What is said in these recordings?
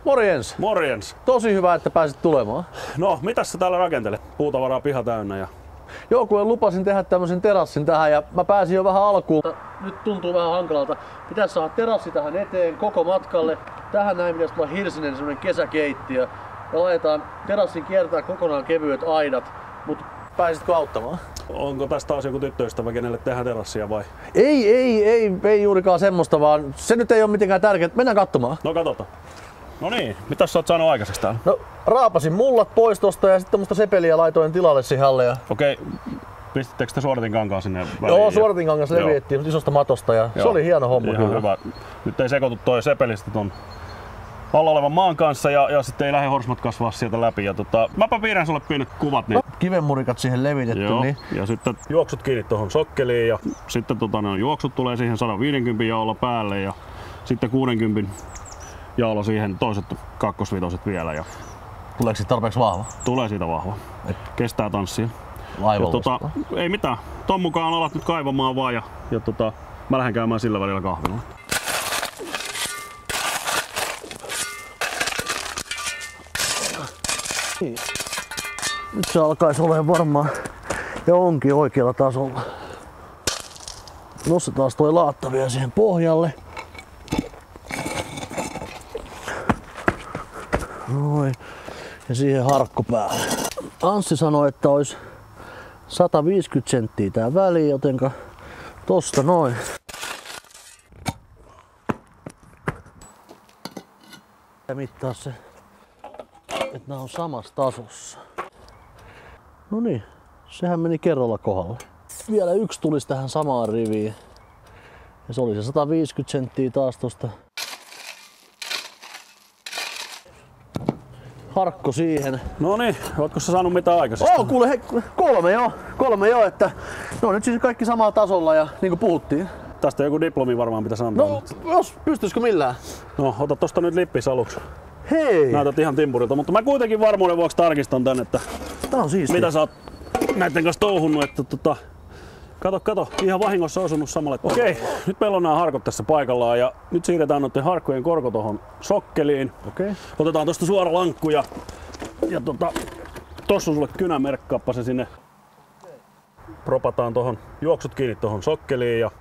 Morjens! Morjens! Tosi hyvä, että pääsit tulemaan. No, mitäs sä täällä rakentelet? Puutavaraa piha täynnä ja... Joo, kun lupasin tehdä tämmösen terassin tähän ja mä pääsin jo vähän alkuun. Nyt tuntuu vähän hankalalta. Pitäisi saada terassi tähän eteen koko matkalle. Tähän näin pitäisi tulla hirsinen semmonen kesäkeittiö. Ja laitetaan terassin kiertää kokonaan kevyet aidat. Mut pääsitkö auttamaan? Onko tästä taas joku tyttöystävä, kenelle tehdään terassia vai? Ei juurikaan semmoista, vaan se nyt ei ole mitenkään tärkeää. Mennään katsomaan. No katsotaan. No niin, mitäs sä oot saanut aikaiseksi täällä? No raapasin mullat pois tosta ja sitten musta sepeliä laitoin tilalle siihen alle. Okei, pistittekö te suodatinkankaan sinne väliin? Joo, suodatinkangas leviettiin isosta matosta ja se oli hieno homma ihan kyllä. Hyvä. Nyt ei sekoitu toi sepelistä ton alla olevan maan kanssa ja sitten ei lähde horsmat kasvaa sieltä läpi. Ja mäpä piirrän sulle pienet kuvat. Niin... Kivenmurikat siihen levitetty. Joo. Niin. Ja sitten juoksut kiinni tuohon sokkeliin ja sitten juoksut tulee siihen 150 jaolla päälle ja sitten 60 jaolla siihen toiset kakkosvitoset vielä. Ja tuleeko siitä tarpeeksi vahva? Tulee siitä vahva. Kestää tanssia. Laivallista. Ei mitään. Ton mukaan alat nyt kaivamaan vaan ja mä lähden käymään sillä välillä kahvilla. Niin. Nyt se alkaisi olemaan varmaan ja onkin oikealla tasolla. Nostetaan toi laatta vielä siihen pohjalle. Noin. Ja siihen harkko päälle. Anssi sanoi, että olisi 150 senttiä tää väli, jotenka tosta noin. Ja mittaa se, että nämä on samassa tasossa. No niin, sehän meni kerralla kohdalle. Vielä yksi tulisi tähän samaan riviin. Ja se oli se 150 senttiä taas tosta. Harkko siihen. No niin, ootko sä saanut mitään aikaisesta? Kuule, hei, kolme jo, että no nyt siis kaikki samalla tasolla ja niin kuin puhuttiin. Tästä joku diplomi varmaan pitäisi antaa. No, jos pystyisikö millään? No, ota tosta nyt lippis aluksi. Hei! Näytät ihan timpurilta, mutta mä kuitenkin varmuuden vuoksi tarkistan tän, että tää on siistiä. Mitä sä oot näitten kanssa touhunnut, että kato, ihan vahingossa osunut samalle. Okei, nyt meillä on nämä harkot tässä paikallaan ja nyt siirretään noiden harkkojen korko tohon sokkeliin. Okei. Otetaan tosta suora lankku ja tossa on sulle kynämerkkaappa se sinne. Propataan tohon, juoksut kiinni tohon sokkeliin ja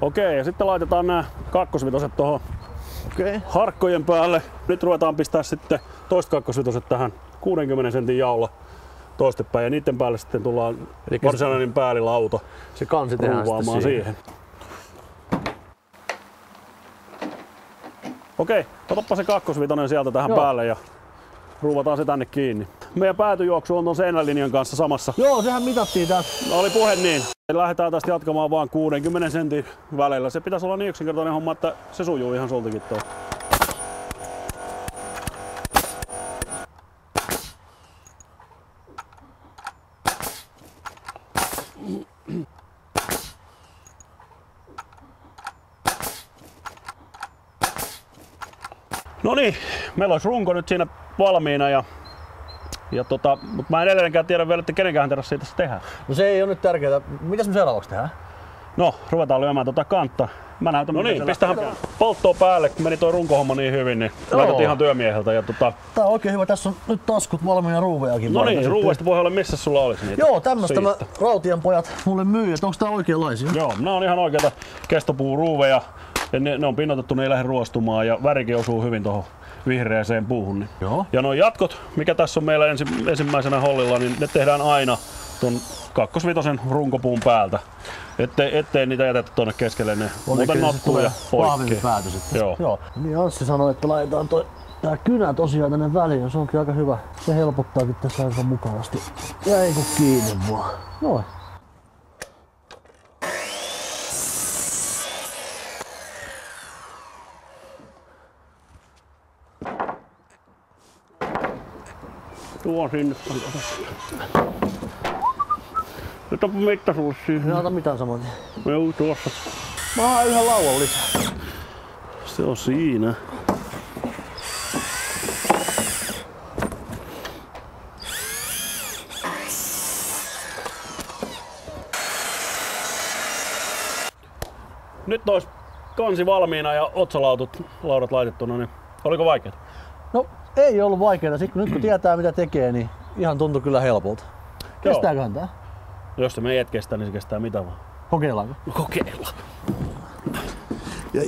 okei, ja sitten laitetaan nämä kakkosvitoset tuohon harkkojen päälle. Nyt ruvetaan pistää sitten toista kakkosvitoset tähän 60 sentin jaolla toistepäin ja niiden päälle sitten tullaan varsinainen päälilauta. Se kansi tehdään sitten siihen. Okei, otappa se kakkosvitonen sieltä tähän päälle ja ruuvataan se tänne kiinni. Meidän päätyjuoksu on ton seinälinjan kanssa samassa. Joo, sehän mitattiin tässä. Oli puhe niin. Lähdetään tästä jatkamaan vaan 60 sentin väleillä. Se pitäisi olla niin yksinkertainen homma, että se sujuu ihan sultakin tuo. No niin, meillä olisi runko nyt siinä valmiina mutta mä en edelleenkään tiedä vielä, että kenenkähän terassia tässä tehdään. No se ei ole nyt tärkeää. Mitäs me seuraavaksi tehdään? No, ruvetaan lyömään kantta. Mä näytän, no niin, pistähän polttoa päälle, kun meni toi runkohomma niin hyvin, niin laitat ihan työmieheltä. Tää on oikein hyvä, tässä on nyt taskut valmiina ruuvejakin. No niin, ruuveista voi olla missä sulla olisi niitä. Joo, tämmöstä mä Rautian pojat mulle myy, että onks tää oikeanlaisia? Joo, nää on ihan oikeita kestopuuruuveja. Ja ne on pinnotettu, ne ei lähde ruostumaan ja värikin osuu hyvin tuohon vihreäseen puuhun. Niin. Joo. Ja nuo jatkot, mikä tässä on meillä ensimmäisenä hollilla, niin ne tehdään aina ton kakkosvitosen runkopuun päältä. Ettei niitä jätetä tuonne keskelle, ne muuten nottuu ja poikkee. Pääty sitten. Joo. Niin Anssi sanoi, että laitetaan tää kynä tosiaan tänne väliin, se onkin aika hyvä. Se helpottaakin tässä aika mukavasti. Jäikö kiinni vaan. Noin. Tuo sinne. Nyt on mittaisuus siihen. Ei ota mitään samoin. Joo, tuossa. Mä haen yhden lauan lisää. Se on siinä. Nyt ois kansi valmiina ja otsalaudat laitettuna, niin oliko vaikeaa? No ei ollut vaikeaa. Nyt kun tietää mitä tekee, niin ihan tuntui kyllä helpolta. Kestääköhän tää? Jos se meidät kestää, niin se kestää mitä vaan. Kokeillaanko? Kokeillaan. Ja